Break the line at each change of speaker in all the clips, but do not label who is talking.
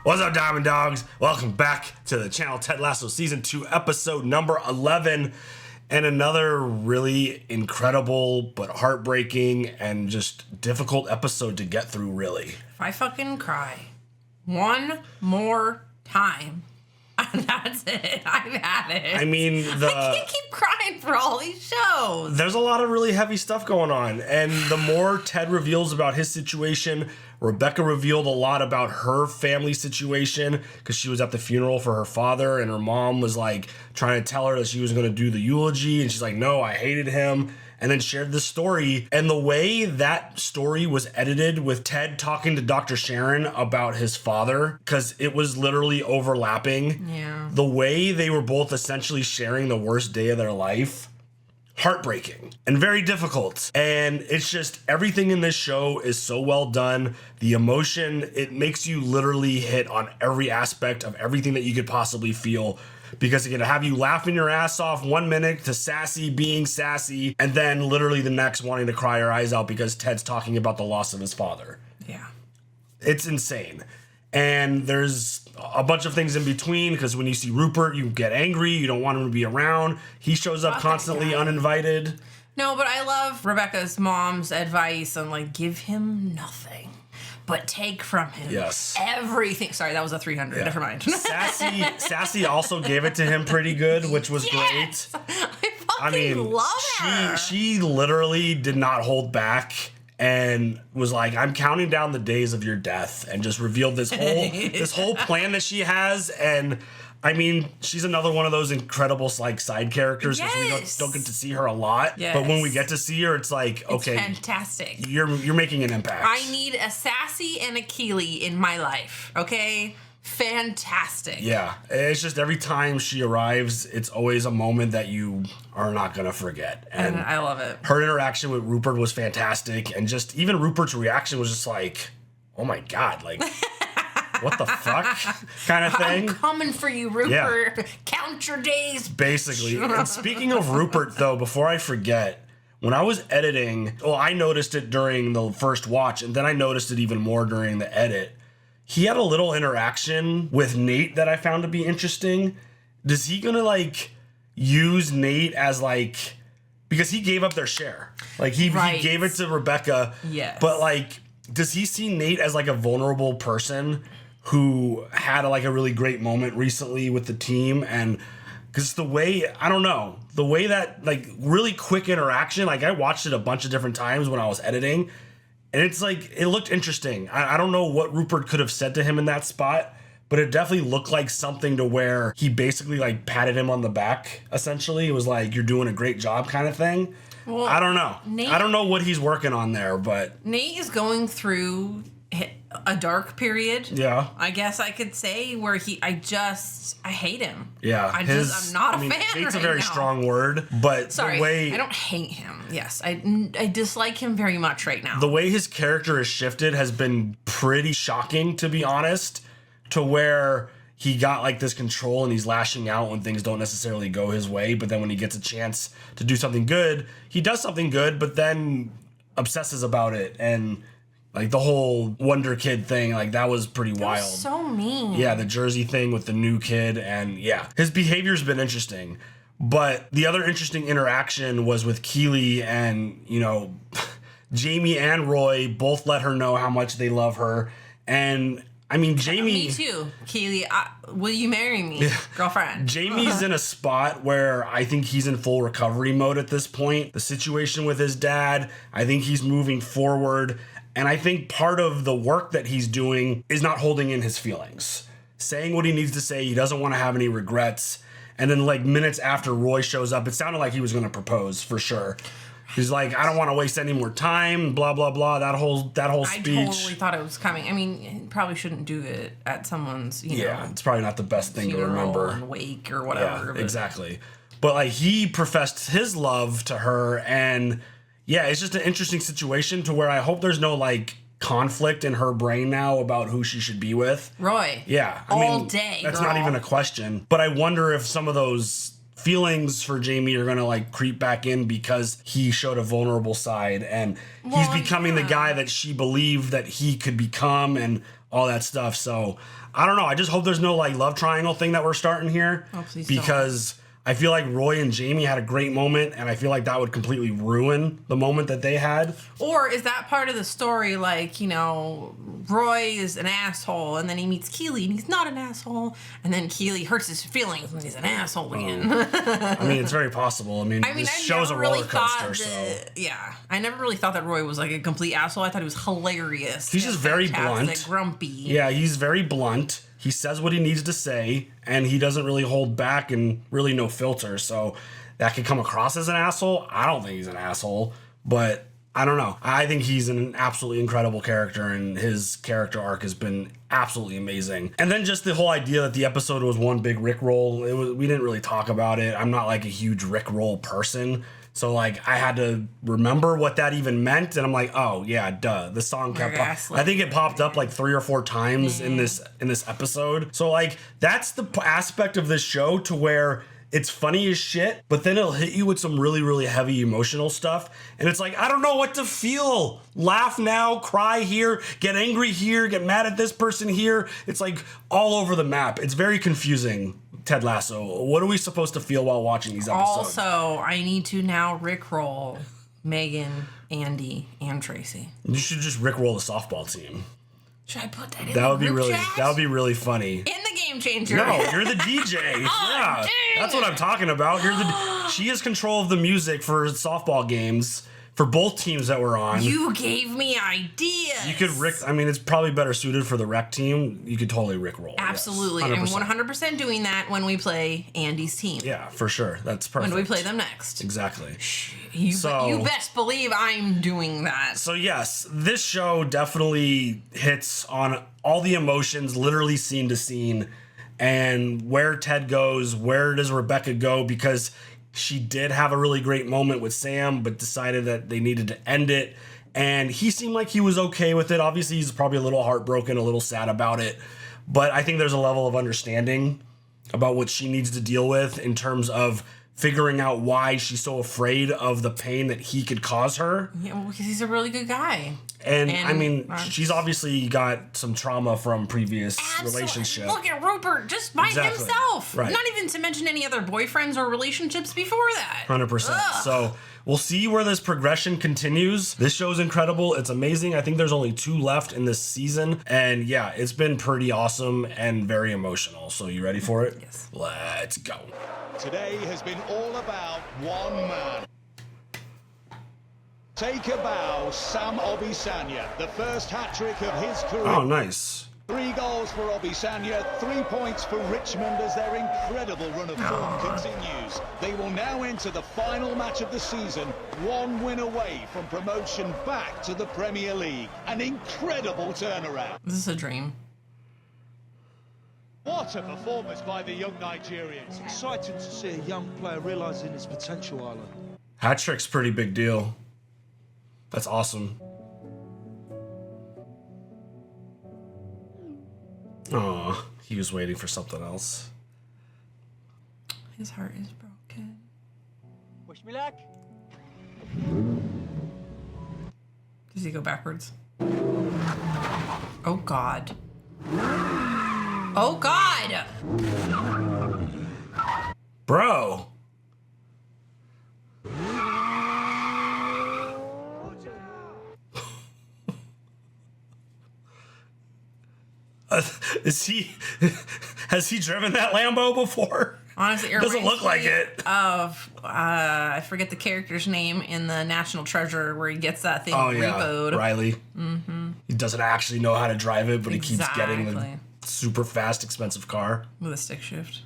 What's up, Diamond Dogs? Welcome back to the channel, Ted Lasso Season 2, episode number 11. And another really incredible but heartbreaking and just difficult episode to get through, really.
If I fucking cry one more time, that's it. I've had it.
I mean,
I can't keep crying for all these shows.
There's a lot of really heavy stuff going on. And the more Ted reveals about his situation, Rebecca revealed a lot about her family situation because she was at the funeral for her father and her mom was like trying to tell her that she was going to do the eulogy. And she's like, no, I hated him. And then shared this story. And the way that story was edited with Ted talking to Dr. Sharon about his father, because it was literally overlapping.
Yeah.
The way they were both essentially sharing the worst day of their life. Heartbreaking and very difficult. And it's just everything in this show is so well done. The emotion, it makes you literally hit on every aspect of everything that you could possibly feel. Because it can have you laughing your ass off 1 minute to sassy being sassy, and then literally the next wanting to cry your eyes out because Ted's talking about the loss of his father.
Yeah.
It's insane. And there's a bunch of things in between because when you see Rupert, you get angry. You don't want him to be around. He shows up constantly uninvited.
No, but I love Rebecca's mom's advice on like, give him nothing, but take from him everything. Sorry, that was a 300. Yeah. Never mind.
Sassy also gave it to him pretty good, which was great.
I mean, love her.
She literally did not hold back. And was like, I'm counting down the days of your death, and just revealed this whole plan that she has. And I mean, she's another one of those incredible like side characters because we don't get to see her a lot.
Yes.
But when we get to see her, it's like, okay,
it's fantastic.
You're making an impact.
I need a Sassy and a Keely in my life. Okay. Fantastic.
Yeah, it's just every time she arrives, it's always a moment that you are not gonna forget. And
I love it.
Her interaction with Rupert was fantastic, and just even Rupert's reaction was just like, "Oh my god, like what the fuck?" kind of thing.
I'm coming for you, Rupert. Yeah. Count your days.
Basically. And speaking of Rupert, though, before I forget. When I was editing, I noticed it during the first watch, and then I noticed it even more during the edit. He had a little interaction with Nate that I found to be interesting. Is he gonna like use Nate as like, because he gave up their share, like he gave it to Rebecca.
Yes.
But like, does he see Nate as like a vulnerable person who had like a really great moment recently with the team? And because the way, I don't know, the way that like really quick interaction, like I watched it a bunch of different times when I was editing. And it's like, it looked interesting. I don't know what Rupert could have said to him in that spot, but it definitely looked like something to where he basically like patted him on the back, essentially. It was like, you're doing a great job kind of thing. Well, I don't know. I don't know what he's working on there, but...
Nate is going through a dark period.
Yeah.
I guess I could say where I hate him.
Yeah.
I'm not a fan
hate's
right
a very
now.
strong word, but
sorry,
the way...
I don't hate him. Yes, I dislike him very much right now.
The way his character has shifted has been pretty shocking, to be honest, to where he got like this control and he's lashing out when things don't necessarily go his way, but then when he gets a chance to do something good, he does something good, but then obsesses about it. And like the whole Wonder Kid thing, like that was pretty wild.
Was so mean.
Yeah, the Jersey thing with the new kid, and yeah, his behavior's been interesting. But the other interesting interaction was with Keely, and you know, Jamie and Roy both let her know how much they love her. And I mean, Jamie...
Me too, Keely. Will you marry me, girlfriend?
Jamie's in a spot where I think he's in full recovery mode at this point. The situation with his dad, I think he's moving forward. And I think part of the work that he's doing is not holding in his feelings. Saying what he needs to say, he doesn't want to have any regrets. And then like minutes after Roy shows up, it sounded like he was going to propose for sure. He's like, I don't want to waste any more time, blah, blah, blah. That whole speech.
I totally thought it was coming. I mean, you probably shouldn't do it at someone's, you know.
It's probably not the best thing to remember.
And wake or whatever.
Yeah, exactly. But like he professed his love to her, and yeah, it's just an interesting situation to where I hope there's no like conflict in her brain now about who she should be with.
Roy.
Yeah.
All day,
that's
girl.
not even a question. But I wonder if some of those feelings for Jamie are gonna like creep back in because he showed a vulnerable side, and he's becoming the guy that she believed that he could become, and all that stuff. So I don't know. I just hope there's no like love triangle thing that we're starting here, because I feel like Roy and Jamie had a great moment, and I feel like that would completely ruin the moment that they had.
Or is that part of the story, like, you know, Roy is an asshole, and then he meets Keely, and he's not an asshole, and then Keely hurts his feelings, and he's an asshole again.
I mean, it's very possible. I mean this show's a roller coaster, so...
Yeah. I never really thought that Roy was, like, a complete asshole. I thought he was hilarious.
He's just very blunt.
Grumpy.
Yeah, he's very blunt. He says what he needs to say, and he doesn't really hold back and really no filter. So that could come across as an asshole. I don't think he's an asshole, but I don't know. I think he's an absolutely incredible character, and his character arc has been absolutely amazing. And then just the whole idea that the episode was one big Rickroll. We didn't really talk about it. I'm not like a huge Rickroll person. So, like, I had to remember what that even meant, and I'm like, oh, yeah, duh. The song kept I think it popped up, like, 3 or 4 times in this episode. So, like, that's the aspect of this show to where it's funny as shit, but then it'll hit you with some really, really heavy emotional stuff, and it's like, I don't know what to feel. Laugh now, cry here, get angry here, get mad at this person here. It's, like, all over the map. It's very confusing. Ted Lasso. What are we supposed to feel while watching these episodes?
Also, I need to now Rickroll Megan, Andy, and Tracy.
You should just Rickroll the softball team.
Should I put that in
that would
the
be really
chat?
That would be really funny.
In the Game Changer.
No, you're the DJ. Yeah, that's what I'm talking about. She has control of the music for softball games for both teams that we're on.
You gave me ideas.
You could I mean, it's probably better suited for the rec team. You could totally Rickroll.
Absolutely. Yes, I'm 100% doing that when we play Andy's team.
Yeah, for sure. That's perfect.
When we play them next.
Exactly.
You best believe I'm doing that.
So yes, this show definitely hits on all the emotions, literally scene to scene, and where Ted goes, where does Rebecca go, because she did have a really great moment with Sam, but decided that they needed to end it. And he seemed like he was okay with it. Obviously, he's probably a little heartbroken, a little sad about it. But I think there's a level of understanding about what she needs to deal with in terms of figuring out why she's so afraid of the pain that he could cause her.
Yeah, well, because he's a really good guy.
And I mean, she's obviously got some trauma from previous relationships.
Look at Rupert, just by himself. Right. Not even to mention any other boyfriends or relationships before that.
100%. So we'll see where this progression continues. This show's incredible. It's amazing. I think there's only 2 left in this season. And yeah, it's been pretty awesome and very emotional. So you ready for it?
Yes.
Let's go.
Today has been all about one man. Take a bow, Sam Obisanya, the first hat-trick of his career.
Oh, nice.
3 goals for Obisanya, 3 points for Richmond as their incredible run of form continues. They will now enter the final match of the season, 1 win away from promotion back to the Premier League. An incredible turnaround.
This is a dream.
What a performance by the young Nigerians.
It's exciting to see a young player realising his potential, Alan.
Hat-trick's pretty big deal. That's awesome. Aw, he was waiting for something else.
His heart is broken.
Wish me luck.
Does he go backwards? Oh, God. Oh, God!
Bro! Has he driven that Lambo before?
Honestly, it
doesn't look like it.
I forget the character's name in the National Treasure where he gets that thing repoed.
Riley. Mm-hmm. He doesn't actually know how to drive it, but he keeps getting the super fast, expensive car.
With a stick shift.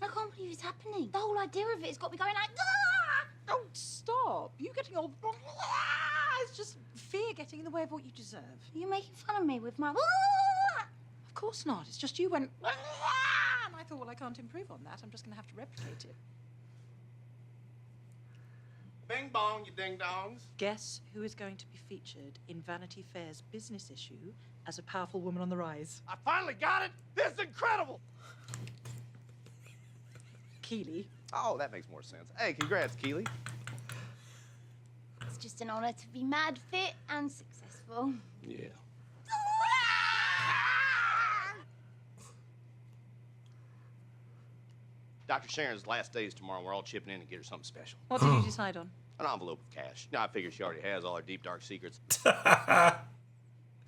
I can't believe it's happening. The whole idea of it has got to be going like, ah!
Oh, stop. You getting all... It's just fear getting in the way of what you deserve.
You're making fun of me with my... Ah!
Of course not. It's just you went... And I thought, well, I can't improve on that. I'm just going to have to replicate it.
Bing bong, you ding dongs.
Guess who is going to be featured in Vanity Fair's business issue as a powerful woman on the rise?
I finally got it. This is incredible.
Keely.
Oh, that makes more sense. Hey, congrats, Keely.
It's just an honour to be mad, fit, and successful.
Yeah. Dr. Sharon's last day is tomorrow. We're all chipping in to get her something special.
What did you decide on?
An envelope of cash. Now, I figure she already has all her deep, dark secrets.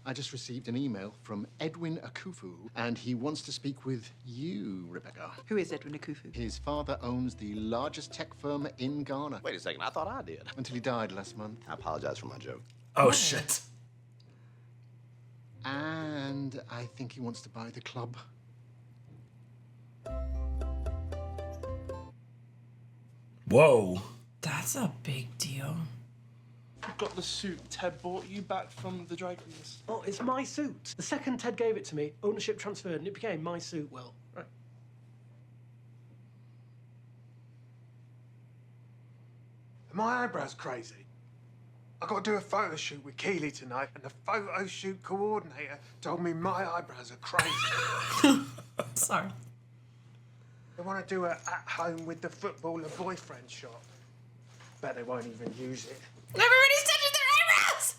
I just received an email from Edwin Akufu, and he wants to speak with you, Rebecca.
Who is Edwin Akufu?
His father owns the largest tech firm in Ghana.
Wait a second, I thought I did.
Until he died last month.
I apologize for my joke.
Oh, shit.
And I think he wants to buy the club.
Whoa.
That's a big deal.
I've got the suit Ted bought you back from the dry cleaners. Oh, it's my suit. The second Ted gave it to me, ownership transferred, and it became my suit, Will. Right.
Are my eyebrows crazy? I got to do a photo shoot with Keely tonight, and the photo shoot coordinator told me my eyebrows are crazy.
Sorry.
They want to do a at-home with the footballer boyfriend shot. Bet they won't even use it.
Everybody's touching their eyebrows!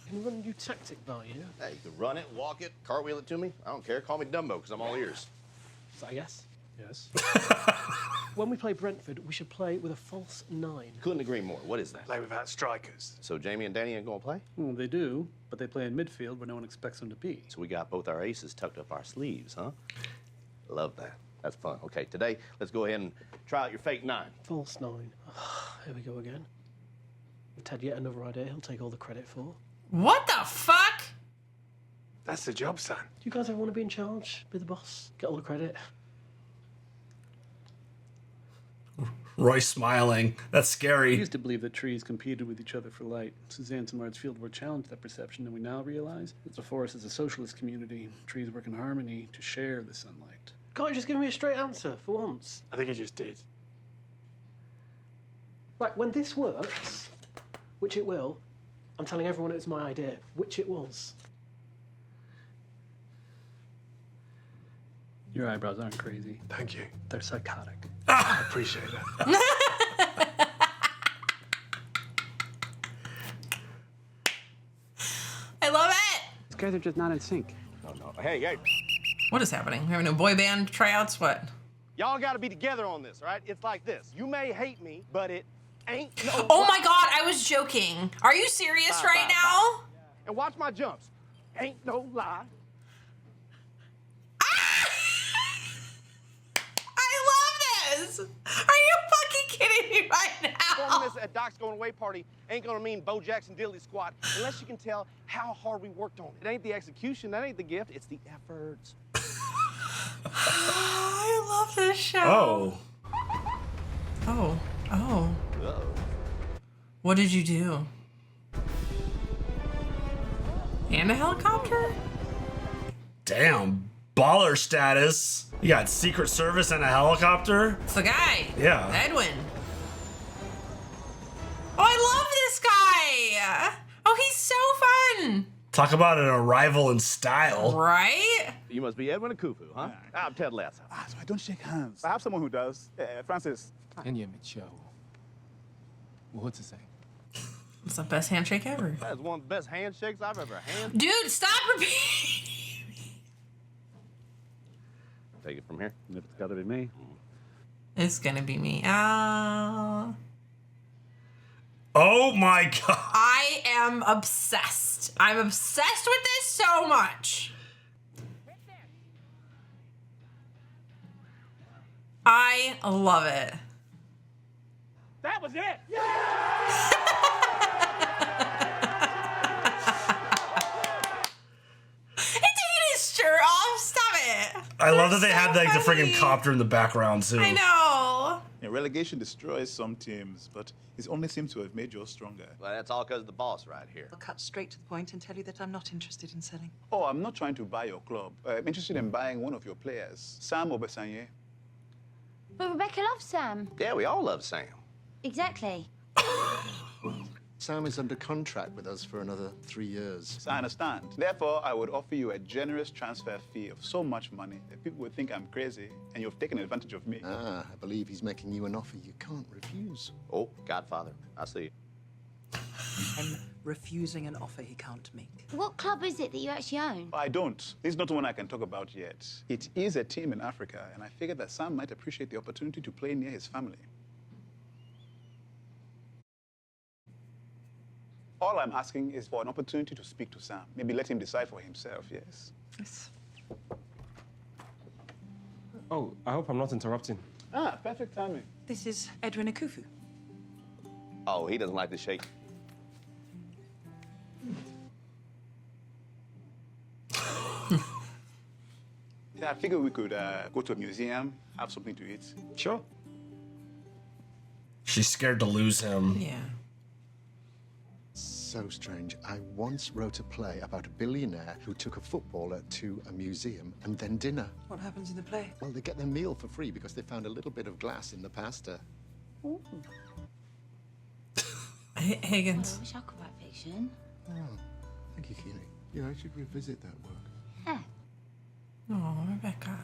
Can you run a new tactic by you?
Hey, you can run it, walk it, cartwheel it to me. I don't care. Call me Dumbo, because I'm all ears.
Is that a yes? Yes. When we play Brentford, we should play with a false 9.
Couldn't agree more. What is that?
Play without strikers.
So Jamie and Danny ain't gonna play?
Well, they do, but they play in midfield where no one expects them to be.
So we got both our aces tucked up our sleeves, huh? Love that. That's fun. Okay, today, let's go ahead and try out your fake 9.
False 9. Here we go again. Ted, yet another idea he'll take all the credit for.
What the fuck?
That's the job, son.
Do you guys ever want to be in charge? Be the boss? Get all the credit?
Roy smiling. That's
I
scary.
used to believe that trees competed with each other for light. Suzanne Samard's fieldwork challenged that perception, and we now realize that the forest is a socialist community. Trees work in harmony to share the sunlight.
Can't you just give me a straight answer for once?
I think he just did.
Right, when this works, which it will, I'm telling everyone it was my idea, which it was.
Your eyebrows aren't crazy.
Thank you.
They're psychotic.
I appreciate that.
I love it!
These guys are just not in sync.
No. Hey.
What is happening? We're having a boy band tryouts? What?
Y'all gotta be together on this, all right? It's like this. You may hate me, but it ain't no...
Oh my god, I was joking. Are you serious right now?
And watch my jumps. Ain't no lie.
I love this! Are you fucking kidding me right now?
Performing this at Doc's going away party ain't gonna mean Bo Jackson Diddley Squat unless you can tell how hard we worked on it. It ain't the execution, that ain't the gift, it's the efforts.
I love this show. Oh.
Uh-oh.
What did you do? And a helicopter?
Damn. Baller status. You got Secret Service and a helicopter?
It's the guy.
Yeah.
Edwin. Oh, I love this guy. Oh, he's so fun.
Talk about an arrival in style.
Right?
You must be Edwin Akufu, huh? I'm Ted Lasso.
So I don't shake hands. I have someone who does. Francis.
What's it say?
It's the best handshake ever.
That's one of the best handshakes I've ever had.
Dude, stop repeating.
Take it from here.
If it's gotta be me.
It's gonna be me.
Oh my god.
I am obsessed. I'm obsessed with this so much. I love it.
That was it!
He's taking his shirt off. Stop it.
I love that they
so
had like the
funny.
freaking copter in the background too.
I know.
Relegation destroys some teams, but it only seems to have made yours stronger.
Well, that's all because of the boss right here.
I'll cut straight to the point and tell you that I'm not interested in selling.
Oh, I'm not trying to buy your club. I'm interested in buying one of your players, Sam Obesanye.
But Rebecca loves Sam.
Yeah, we all love Sam.
Exactly.
Sam is under contract with us for another 3 years.
So I understand. Therefore, I would offer you a generous transfer fee of so much money that people would think I'm crazy and you've taken advantage of me.
Ah, I believe he's making you an offer you can't refuse.
Oh, Godfather, I see.
I'm refusing an offer he can't make.
What club is it that you actually own?
I don't. This is not one I can talk about yet. It is a team in Africa, and I figured that Sam might appreciate the opportunity to play near his family. All I'm asking is for an opportunity to speak to Sam. Maybe let him decide for himself, yes?
Yes.
Oh, I hope I'm not interrupting.
Ah, perfect timing.
This is Edwin Akufu.
Oh, he doesn't like to shake.
Yeah, I figured we could go to a museum, have something to eat.
Sure.
She's scared to lose him.
Yeah.
So strange. I once wrote a play about a billionaire who took a footballer to a museum and then dinner.
What happens in the play?
Well, they get their meal for free because they found a little bit of glass in the pasta.
Ooh.
Higgins.
I wish I could write fiction.
Oh, thank you, Keely. Yeah, I should revisit that work.
Yeah.
Oh, Rebecca.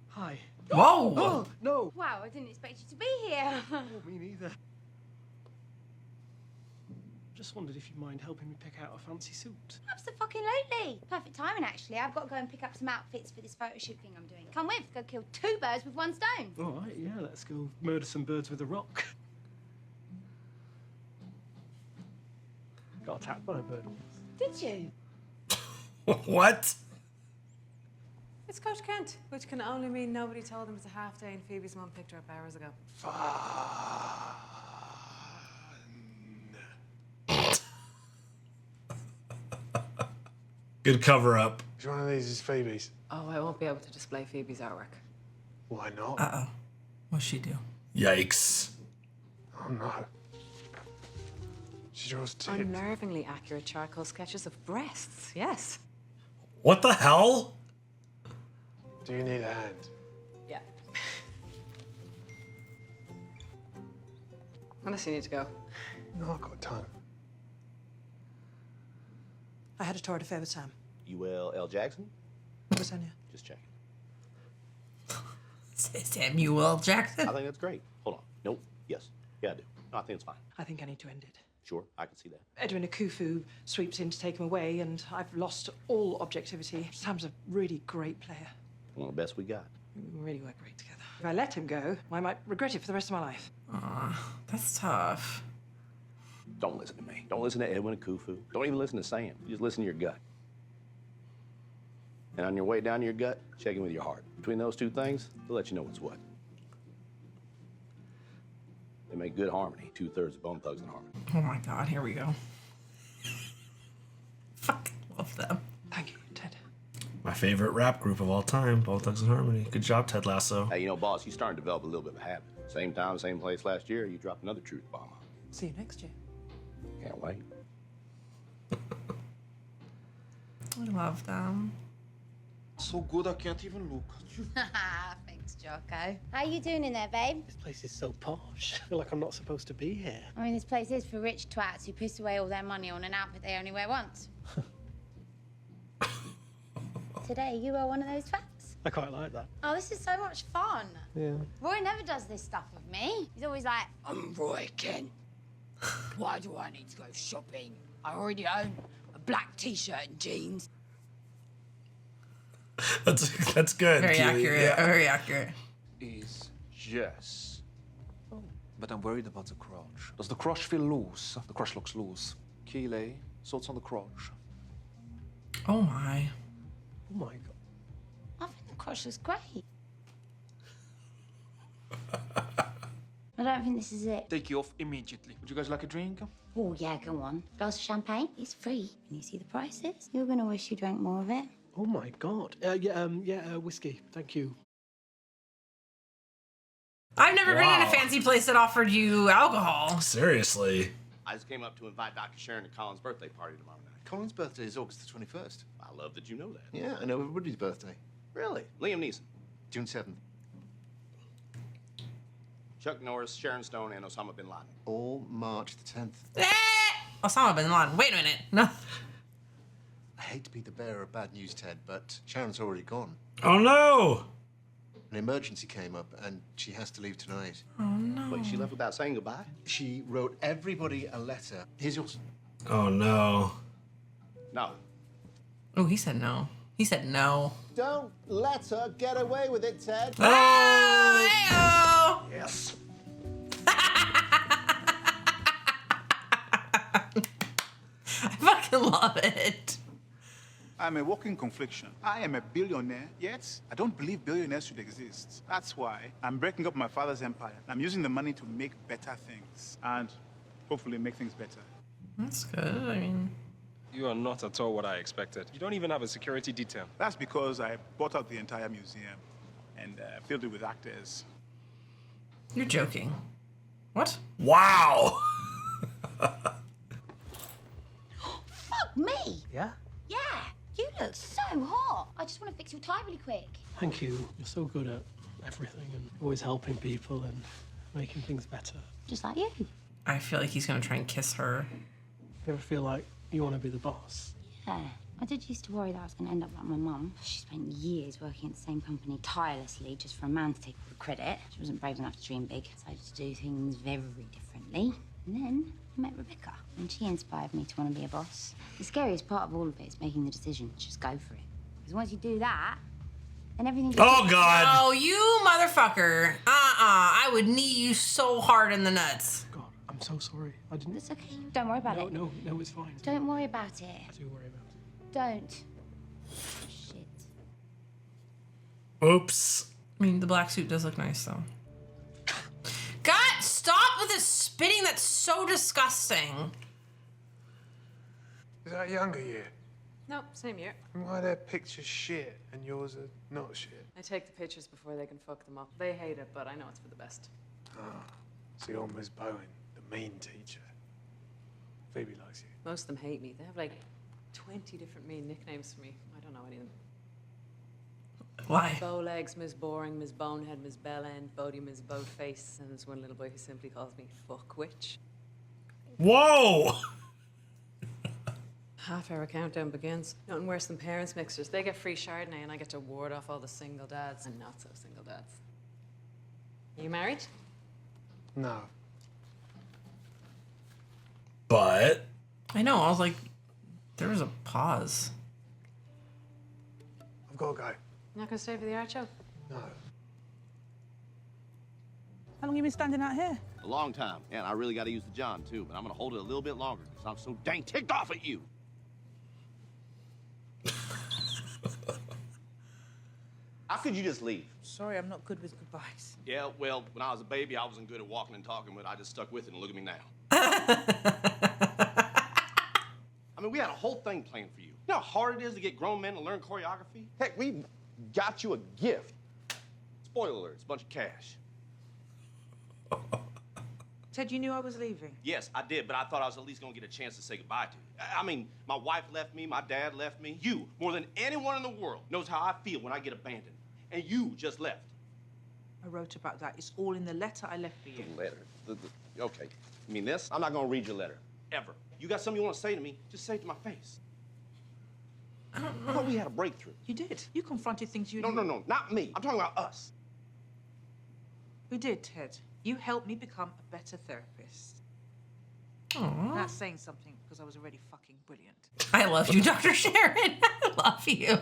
Hi.
Whoa!
Oh, no.
Wow, I didn't expect you to be here.
Oh, me neither. Just wondered if you'd mind helping me pick out a fancy suit.
Absolutely. Perfect timing, actually. I've got to go and pick up some outfits for this photo shoot thing I'm doing. Come with. Go kill 2 birds with 1 stone.
All right, yeah, let's go murder some birds with a rock. Got attacked by a bird once.
Did you?
What?
It's Coach Kent, which can only mean nobody told him it's a half day and Phoebe's mum picked her up hours ago.
Good cover up.
Which one of these is Phoebe's?
Oh, I won't be able to display Phoebe's artwork.
Why not?
Uh-oh. What'd she do?
Yikes.
Oh, no. She draws tits.
Unnervingly accurate charcoal sketches of breasts, yes.
What the hell?
Do you need a hand?
Yeah. Unless you need to go.
No, I've got time.
I had a tour d'affaire with Sam.
UL Jackson?
Lasagna.
Just checking.
Samuel Jackson.
I think that's great. Hold on. Nope. Yes. Yeah, I do. No, I think it's fine.
I think I need to end it.
Sure, I can see that.
Edwin Akufu sweeps in to take him away, and I've lost all objectivity. Sam's a really great player.
One of the best we got.
We really work great together. If I let him go, I might regret it for the rest of my life.
Aw, that's tough.
Don't listen to me. Don't listen to Edwin Akufu. Don't even listen to Sam. You just listen to your gut. And on your way down to your gut, check in with your heart. Between those 2 things, they'll let you know what's what. They make good harmony. 2/3 of Bone Thugs and Harmony.
Oh my God, here we go. Fucking love them.
Thank you, Ted.
My favorite rap group of all time, Bone Thugs and Harmony. Good job, Ted Lasso.
Hey, you know, boss, you starting to develop a little bit of a habit. Same time, same place last year, you dropped another truth bomb on me.
See you next year.
Can't wait.
I love them.
So good I can't even look.
Thanks, Jocko. How you doing in there, babe?
This place is so posh. I feel like I'm not supposed to be here.
I mean, this place is for rich twats who piss away all their money on an outfit they only wear once. Today, you are one of those twats.
I quite like that.
Oh, this is so much fun.
Yeah.
Roy never does this stuff with me. He's always like, I'm Roy Kent. Why do I need to go shopping? I already own a black t-shirt and jeans.
That's good.
Very
Keely.
accurate.
Yeah.
Very accurate.
Is yes. Oh. But I'm worried about the crotch. Does the crotch feel loose? The crotch looks loose. Keely, thoughts on the crotch?
Oh my.
Oh my God.
I think the crush is great. I don't think this is it.
Take you off immediately. Would you guys like a drink?
Oh, yeah, go on. Glass of champagne. It's free. Can you see the prices? You're gonna wish you drank more of it.
Oh my God. Whiskey. Thank you.
I've never been in a fancy place that offered you alcohol.
Seriously.
I just came up to invite Dr. Sharon to Colin's birthday party tomorrow night.
Colin's birthday is August the 21st.
I love that you know that.
Yeah, I know everybody's birthday.
Really? Liam Neeson.
June 7th.
Chuck Norris, Sharon Stone, and Osama bin Laden.
All March the 10th.
Osama bin Laden. Wait a minute. No.
I hate to be the bearer of bad news, Ted, but Sharon's already gone.
Oh, no!
An emergency came up, and she has to leave tonight.
Oh, no.
Wait, she left without saying goodbye?
She wrote everybody a letter. Here's yours.
Oh, no.
No.
Oh, he said no. He said no.
Don't let her get away with it, Ted.
Oh, hey-oh.
Yes.
I fucking love it.
I'm a walking confliction. I am a billionaire, yet I don't believe billionaires should exist. That's why I'm breaking up my father's empire. I'm using the money to make better things and hopefully make things better.
That's good. I mean,
you are not at all what I expected. You don't even have a security detail.
That's because I bought out the entire museum and filled it with actors.
you're joking. What?
Wow!
Fuck me!
Yeah?
Yeah, you look so hot. I just want to fix your tie really quick.
Thank you. You're so good at everything and always helping people and making things better.
Just like you.
I feel like he's gonna try and kiss her.
You ever feel like you want to be the boss?
Yeah. I did used to worry that I was going to end up like my mum. She spent years working at the same company tirelessly just for a man to take all the credit. She wasn't brave enough to dream big, decided to do things very differently. And then I met Rebecca, and she inspired me to want to be a boss. The scariest part of all of it is making the decision to just go for it. Because once you do that, then everything...
Oh, God.
Oh, you motherfucker. I would knee you so hard in the nuts.
God, I'm so sorry. I didn't...
It's okay. Don't worry about it.
No, it's fine.
Don't worry about it.
I do worry about it.
Don't. Shit.
Oops.
I mean, the black suit does look nice, though. God, stop with this spitting. That's so disgusting.
Is that a younger year?
Nope, same year.
And why are their pictures shit and yours are not shit?
I take the pictures before they can fuck them up. They hate it, but I know it's for the best.
Ah, so you're Miss Bowen, the mean teacher. Phoebe likes you.
Most of them hate me. They have like 20 different mean nicknames for me. I don't know any of them.
Why?
Bowlegs, Miss Boring, Miss Bonehead, Miss Bellend, Bodie, Miss Boatface, and there's one little boy who simply calls me Fuck Witch.
Whoa!
Half-hour countdown begins. Nothing worse than parents mixers. They get free Chardonnay and I get to ward off all the single dads and not so single dads. You married?
No.
But...
I know, I was like, there was a pause.
I've got to go.
Not gonna stay for the art show?
No.
How long you been standing out here?
A long time. Yeah, and I really got to use the John, too, but I'm going to hold it a little bit longer because I'm so dang ticked off at you. How could you just leave?
Sorry, I'm not good with goodbyes.
Yeah, well, when I was a baby, I wasn't good at walking and talking, but I just stuck with it, and look at me now. I mean, we had a whole thing planned for you. You know how hard it is to get grown men to learn choreography? Heck, we got you a gift. Spoiler alert, it's a bunch of cash.
Ted, you knew I was leaving.
Yes, I did, but I thought I was at least gonna get a chance to say goodbye to you. I mean, my wife left me, my dad left me. You, more than anyone in the world, knows how I feel when I get abandoned. And you just left.
I wrote about that. It's all in the letter I left for you.
The letter? Okay. You mean this? I'm not gonna read your letter. Ever. You got something you want to say to me, just say it to my face. I thought we had a breakthrough.
You did. You confronted things you
No, not me. I'm talking about us.
We did, Ted. You helped me become a better therapist.
Aww.
That's saying something because I was already fucking brilliant.
I love you, Dr. Sharon. I love you.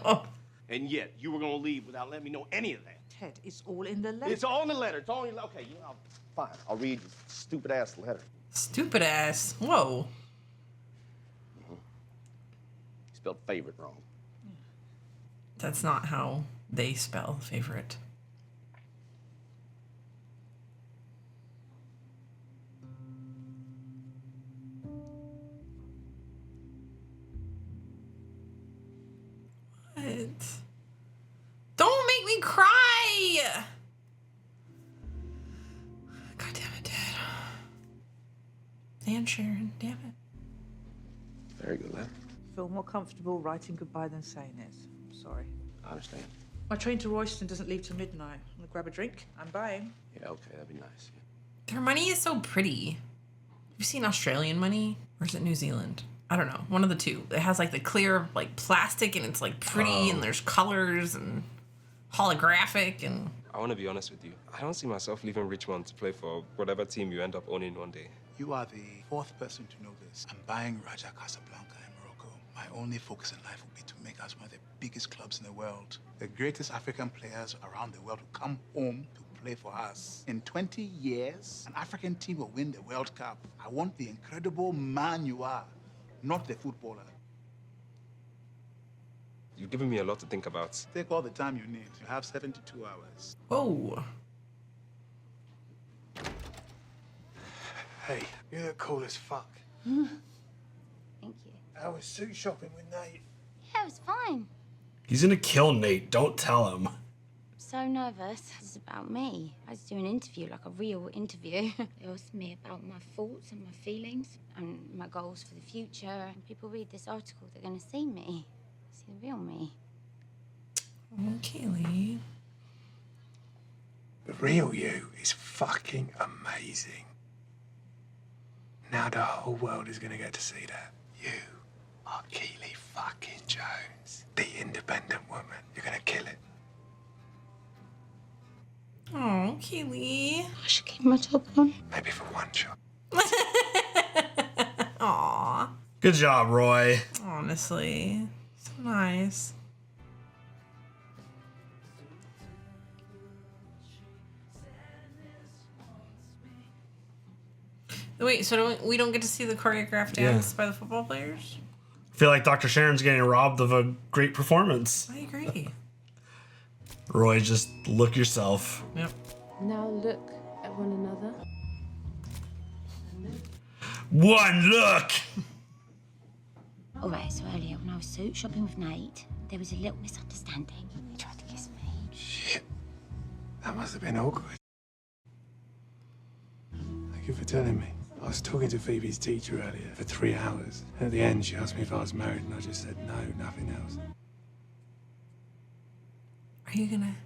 And yet, you were gonna leave without letting me know any of that.
Ted, it's all in the letter.
It's all in the letter. It's all in the Okay, you know, fine. I'll read your stupid-ass letter.
Stupid ass. Whoa.
You spelled favorite wrong.
That's not how they spell favorite. What? Don't make me cry! God damn it, Dad. And Sharon, damn it.
Very good letter.
Feel more comfortable writing goodbye than saying it. I'm sorry.
I understand.
My train to Royston doesn't leave till midnight. I'm gonna grab a drink. I'm buying.
Yeah, okay, that'd be nice. Yeah.
Their money is so pretty. Have you seen Australian money? Or is it New Zealand? I don't know. One of the two. It has like the clear like plastic and it's like pretty and there's colors and holographic and...
I want to be honest with you. I don't see myself leaving Richmond to play for whatever team you end up owning one day.
You are the fourth person to know this. I'm buying Raja Casablanca in Morocco. My only focus in life will be to make us one of the biggest clubs in the world. The greatest African players around the world will come home to play for us. In 20 years, an African team will win the World Cup. I want the incredible man you are, not the footballer.
You've given me a lot to think about.
Take all the time you need. You have 72 hours.
Whoa.
Hey, you look cool as fuck.
Thank you.
How was suit shopping with Nate?
Yeah, it was fine.
He's gonna kill Nate. Don't tell him.
I'm so nervous. It's about me. I was doing an interview, like a real interview. They asked me about my thoughts and my feelings and my goals for the future. And people read this article, they're gonna see me. See the real me.
Oh, Kaylee.
The real you is fucking amazing. Now the whole world is gonna get to see that. You are Keely fucking Jones, the independent woman. You're gonna kill it.
Oh, Kaylee.
I should keep my top on.
Maybe for one shot.
Aw.
Good job, Roy.
Honestly. So nice. Wait, so we don't get to see the choreographed dance by the football players?
I feel like Dr. Sharon's getting robbed of a great performance.
I agree.
Roy, just look yourself.
Yep.
Now look at one another.
One look!
All right, so earlier when I was suit shopping with Nate, there was a little misunderstanding. He tried to kiss me.
Shit. That must have been awkward. Thank you for telling me. I was talking to Phoebe's teacher earlier for 3 hours. At the end, she asked me if I was married, and I just said no, nothing else.
Are you gonna?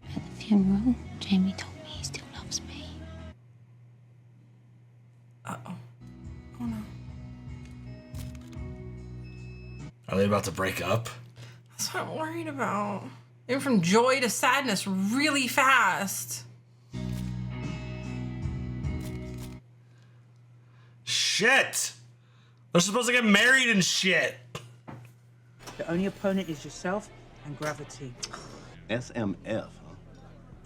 At the funeral, Jamie told me he still loves me.
Uh-oh. Oh, no.
Are they about to break up?
That's what I'm worried about. They went from joy to sadness really fast.
Shit! They're supposed to get married and shit.
The only opponent is yourself and gravity.
SMF, huh?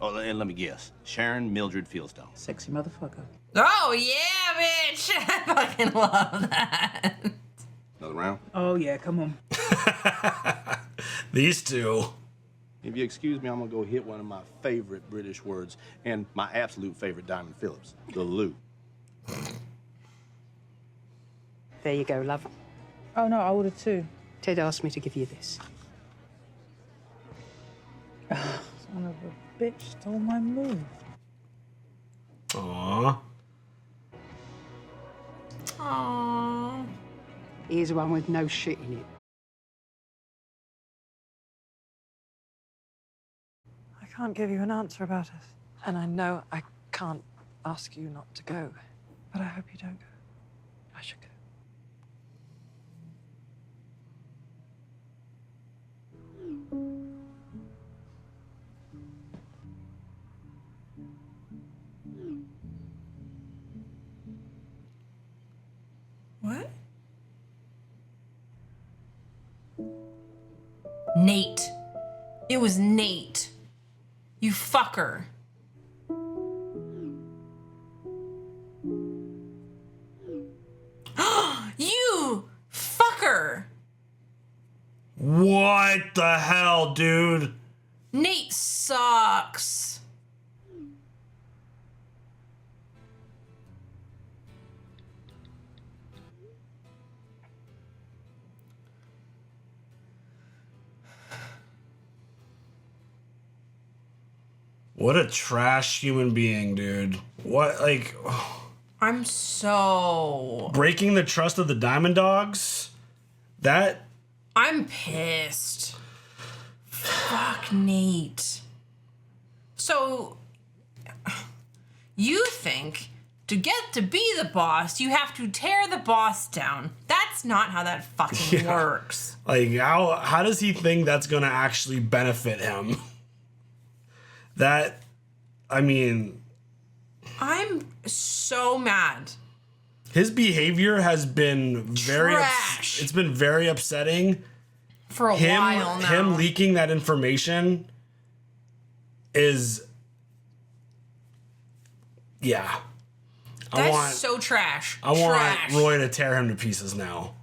Oh, and let me guess. Sharon Mildred Fieldstone.
Sexy motherfucker.
Oh, yeah, bitch! I fucking love that.
Another round?
Oh, yeah, come on.
These two.
If you excuse me, I'm gonna go hit one of my favorite British words and my absolute favorite Diamond Phillips, the loo.
There you go, love.
Oh, no, I ordered 2.
Ted asked me to give you this.
Son of a bitch stole my move.
Aww.
Aww.
Here's one with no shit in it.
I can't give you an answer about us. And I know I can't ask you not to go. But I hope you don't go. I should go.
What? Nate. It was Nate. You fucker. You fucker.
What the hell, dude?
Nate sucks.
What a trash human being, dude. What, like...
I'm so...
Breaking the trust of the Diamond Dogs? That...
I'm pissed. Fuck Nate. So, You think to get to be the boss, you have to tear the boss down. That's not how that fucking works.
Like, how does he think that's going to actually benefit him? That, I mean...
I'm so mad.
His behavior has been very...
Trash.
It's been very upsetting.
For a while now.
Him leaking that information is... Yeah.
That's so trash.
I want Roy to tear him to pieces now.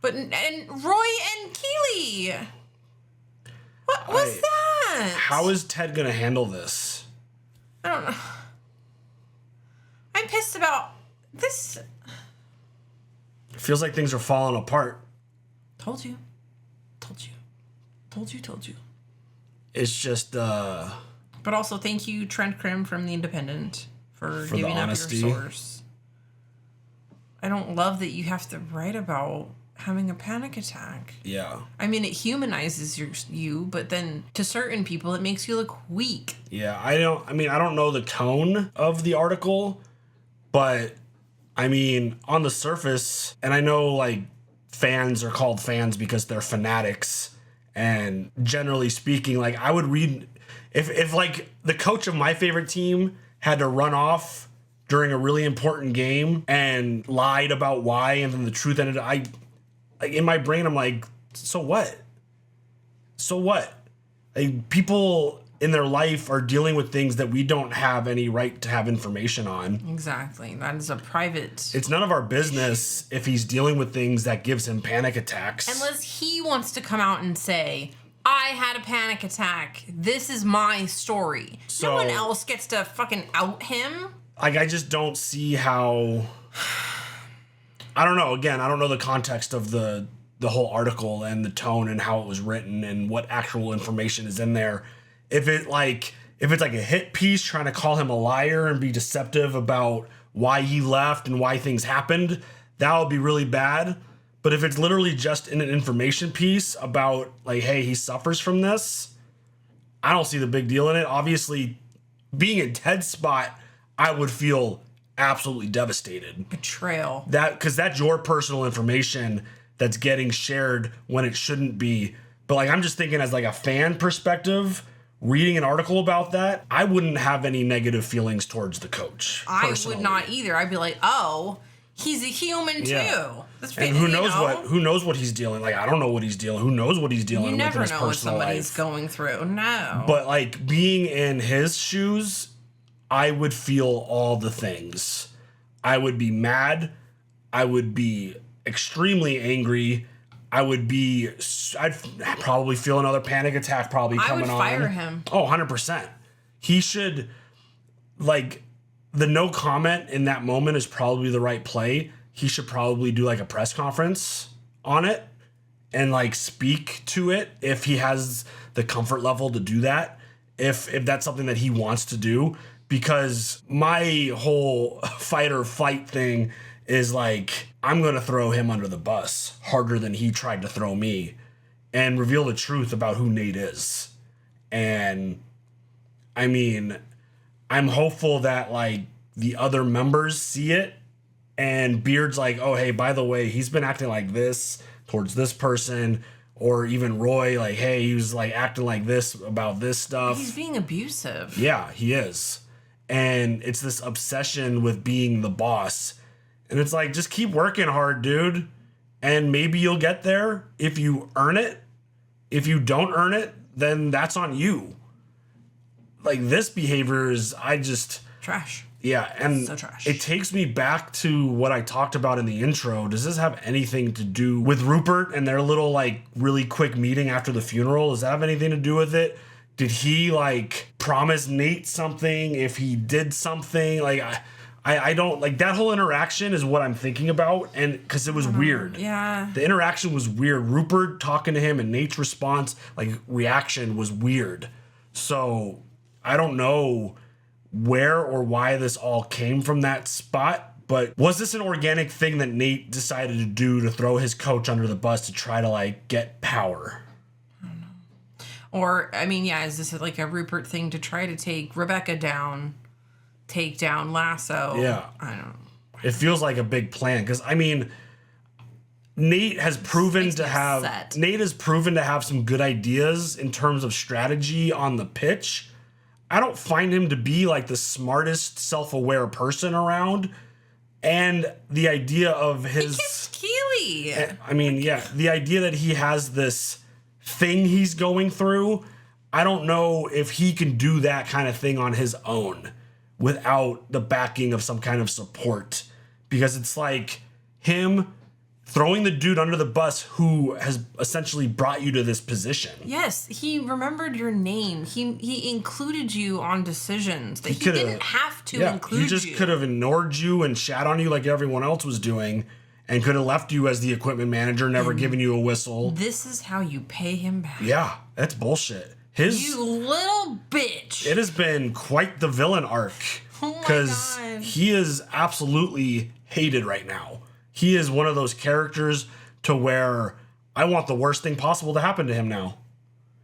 But and Roy and Keely. What was that?
How is Ted gonna handle this?
I don't know. I'm pissed about this.
It feels like things are falling apart.
Told you. Told you.
It's just
But also thank you, Trent Krim from The Independent, for giving up your source. I don't love that you have to write about having a panic attack.
Yeah.
I mean, it humanizes you, but then to certain people, it makes you look weak.
Yeah, I don't know the tone of the article, but I mean, on the surface, and I know like fans are called fans because they're fanatics, and generally speaking, like I would read if like the coach of my favorite team had to run off during a really important game and lied about why, and then the truth ended. Like in my brain, I'm like, so what? So what? Like, people in their life are dealing with things that we don't have any right to have information on.
Exactly. That is a private...
It's none of our business if he's dealing with things that gives him panic attacks.
Unless he wants to come out and say, I had a panic attack. This is my story.
So,
no one else gets to fucking out him.
Like, I just don't see how... I don't know. Again, I don't know the context of the whole article and the tone and how it was written and what actual information is in there. If it's like a hit piece trying to call him a liar and be deceptive about why he left and why things happened, that would be really bad. But if it's literally just in an information piece about like, hey, he suffers from this, I don't see the big deal in it. Obviously, being in Ted's spot, I would feel absolutely devastated.
Betrayal.
Because that's your personal information that's getting shared when it shouldn't be. But like, I'm just thinking as like a fan perspective, reading an article about that, I wouldn't have any negative feelings towards the coach.
I
personally.
would not either. I'd be like, oh, he's a human too. That's
and who knows what he's dealing. Like, I don't know what he's dealing. Who knows what he's dealing with in his personal life.
You never know what somebody's going through. No.
But like, being in his shoes, I would feel all the things. I would be mad. I would be extremely angry. I'd probably feel another panic attack coming on.
I would fire him.
Oh, 100%. He should, like, the no comment in that moment is probably the right play. He should probably do like a press conference on it and like speak to it if he has the comfort level to do that. If that's something that he wants to do. Because my whole fight or flight thing is like, I'm going to throw him under the bus harder than he tried to throw me and reveal the truth about who Nate is. And I mean, I'm hopeful that like the other members see it and Beard's like, oh, hey, by the way, he's been acting like this towards this person. Or even Roy, like, hey, he was like acting like this about this stuff.
He's being abusive.
Yeah, he is. And it's this obsession with being the boss. And it's like, just keep working hard, dude. And maybe you'll get there if you earn it. If you don't earn it, then that's on you. Like, this behavior is,
trash.
Yeah, and
so trash.
It takes me back to what I talked about in the intro. Does this have anything to do with Rupert and their little, like, really quick meeting after the funeral? Does that have anything to do with it? Did he, like, promise Nate something if he did something? Like, I don't, like, that whole interaction is what I'm thinking about, and because it was weird.
Yeah.
The interaction was weird. Rupert talking to him and Nate's response, like, reaction was weird. So, I don't know where or why this all came from that spot, but was this an organic thing that Nate decided to do to throw his coach under the bus to try to, like, get power?
Or, I mean, yeah, is this like a Rupert thing to try to take Rebecca down take down Lasso.
Yeah.
I don't know.
It feels like a big plan because I mean, Nate has proven to have some good ideas in terms of strategy on the pitch. I don't find him to be like the smartest, self-aware person around. And the idea of his
Keely.
I mean, yeah, the idea that he has this thing he's going through, I don't know if he can do that kind of thing on his own without the backing of some kind of support. Because it's like him throwing the dude under the bus who has essentially brought you to this position.
Yes, he remembered your name. He included you on decisions that he didn't have to include you.
He just could have ignored you and shat on you like everyone else was doing and could have left you as the equipment manager, never given you a whistle.
This is how you pay him back.
Yeah, that's bullshit.
You little bitch.
It has been quite the villain arc. Because he is absolutely hated right now. He is one of those characters to where I want the worst thing possible to happen to him now.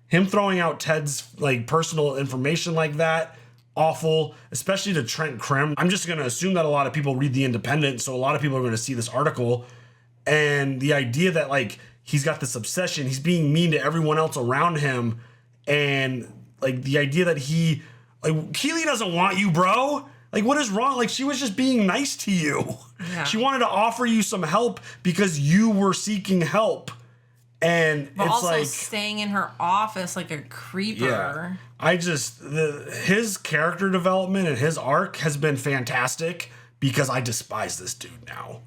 Him throwing out Ted's like personal information like that, awful, especially to Trent Krim. I'm just going to assume that a lot of people read The Independent, so a lot of people are going to see this article. And the idea that like he's got this obsession, he's being mean to everyone else around him, and like the idea that he like Keely doesn't want you, bro. Like, what is wrong? Like, she was just being nice to you.
Yeah.
She wanted to offer you some help because you were seeking help. And
but
it's
also
like
staying in her office like a creeper.
Yeah. I just his character development and his arc has been fantastic because I despise this dude now.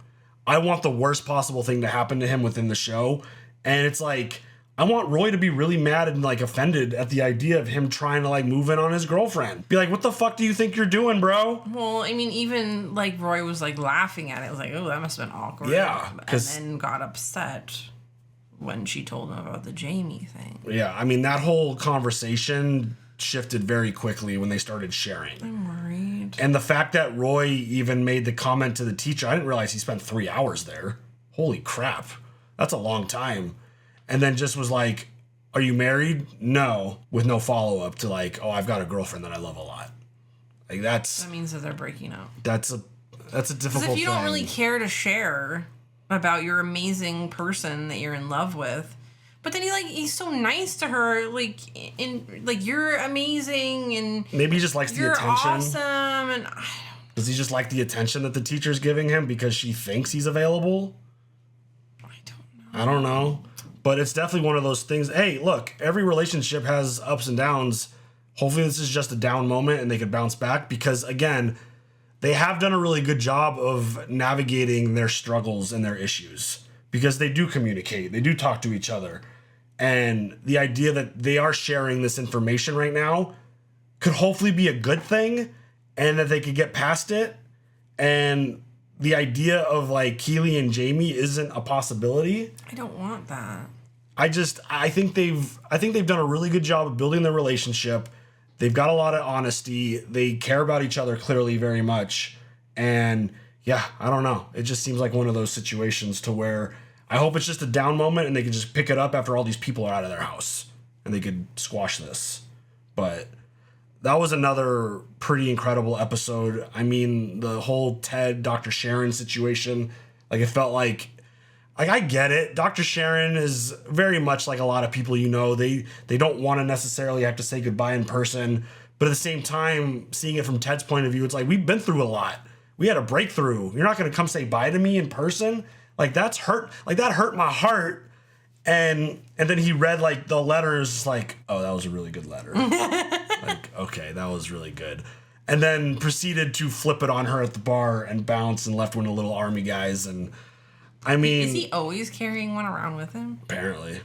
I want the worst possible thing to happen to him within the show. And it's like I want Roy to be really mad and like offended at the idea of him trying to like move in on his girlfriend. Be like, what the fuck do you think you're doing, bro?
Well, I mean, even like Roy was like laughing at it. It was like, oh, that must have been awkward.
Yeah,
and then got upset when she told him about the Jamie thing.
Yeah, I mean, that whole conversation shifted very quickly when they started sharing.
I'm worried.
And the fact that Roy even made the comment to the teacher, I didn't realize he spent 3 hours there. Holy crap. That's a long time. And then just was like, are you married? No. With no follow-up to like, oh, I've got a girlfriend that I love a lot. Like that
means that they're breaking up.
That's a difficult thing.
Because if you don't really care to share about your amazing person that you're in love with, but then he's so nice to her, like you're amazing and
maybe he just likes the
you're
attention.
Awesome and
does he just like the attention that the teacher's giving him because she thinks he's available? I don't know. But it's definitely one of those things. Hey, look, every relationship has ups and downs. Hopefully this is just a down moment and they could bounce back because, again, they have done a really good job of navigating their struggles and their issues because they do communicate. They do talk to each other. And the idea that they are sharing this information right now could hopefully be a good thing and that they could get past it. And the idea of like Keely and Jamie isn't a possibility.
I don't want that.
I think they've done a really good job of building their relationship. They've got a lot of honesty. They care about each other clearly very much. And yeah, I don't know. It just seems like one of those situations to where I hope it's just a down moment and they can just pick it up after all these people are out of their house and they could squash this. But that was another pretty incredible episode. I mean, the whole Ted, Dr. Sharon situation, like it felt like I get it. Dr. Sharon is very much like a lot of people, you know, they don't want to necessarily have to say goodbye in person. But at the same time, seeing it from Ted's point of view, it's like, we've been through a lot. We had a breakthrough. You're not going to come say bye to me in person. Like that's hurt. Like that hurt my heart. And then he read like the letter and was just like, oh, that was a really good letter. Like, okay, that was really good. And then proceeded to flip it on her at the bar and bounce and left one of the little army guys. And I mean,
is he always carrying one around with him?
Apparently.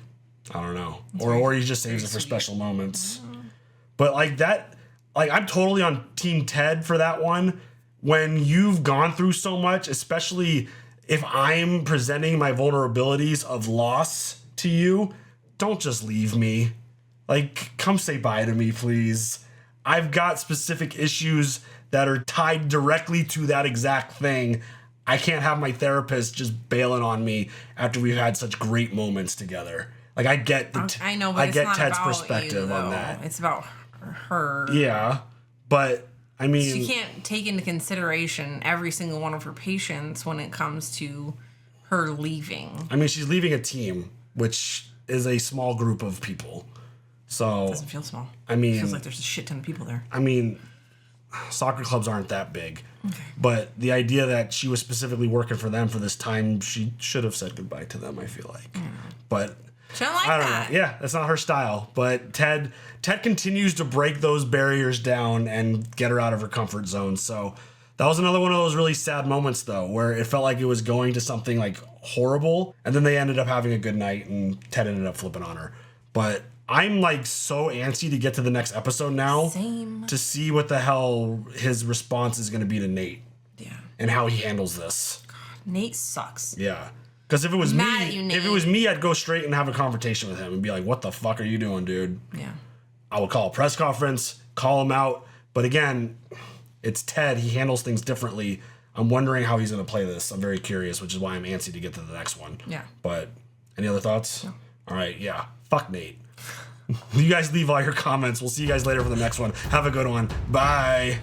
I don't know. Or he just saves it for special moments. But like that, like I'm totally on Team Ted for that one. When you've gone through so much, especially if I'm presenting my vulnerabilities of loss to you, don't just leave me. Like, come say bye to me, please. I've got specific issues that are tied directly to that exact thing. I can't have my therapist just bailing on me after we've had such great moments together. Like, I get
I know, but
I
it's
get
not
Ted's
about
perspective
you,
on that.
It's about her.
Yeah, but I mean,
she can't take into consideration every single one of her patients when it comes to her leaving.
I mean, she's leaving a team, which is a small group of people. So
It doesn't feel small.
I mean,
it feels like there's a shit ton of people there.
I mean, soccer clubs aren't that big. Okay. But the idea that she was specifically working for them for this time, she should have said goodbye to them, I feel like. But
she don't like
I don't
that.
know. Yeah, that's not her style. But Ted continues to break those barriers down and get her out of her comfort zone. So that was another one of those really sad moments, though, where it felt like it was going to something like horrible, and then they ended up having a good night, and Ted ended up flipping on her. But I'm like so antsy to get to the next episode now.
Same.
To see what the hell his response is going to be to Nate.
Yeah.
And how he handles this.
Nate sucks.
Yeah. Because if it was
Mad at you,
me,
Nate.
if it was me, I'd go straight and have a conversation with him and be like, "What the fuck are you doing, dude?"
Yeah.
I would call a press conference, call him out. But again, it's Ted. He handles things differently. I'm wondering how he's going to play this. I'm very curious, which is why I'm antsy to get to the next one.
Yeah.
But any other thoughts? No. All right. Yeah. Fuck Nate. You guys leave all your comments. We'll see you guys later for the next one. Have a good one. Bye.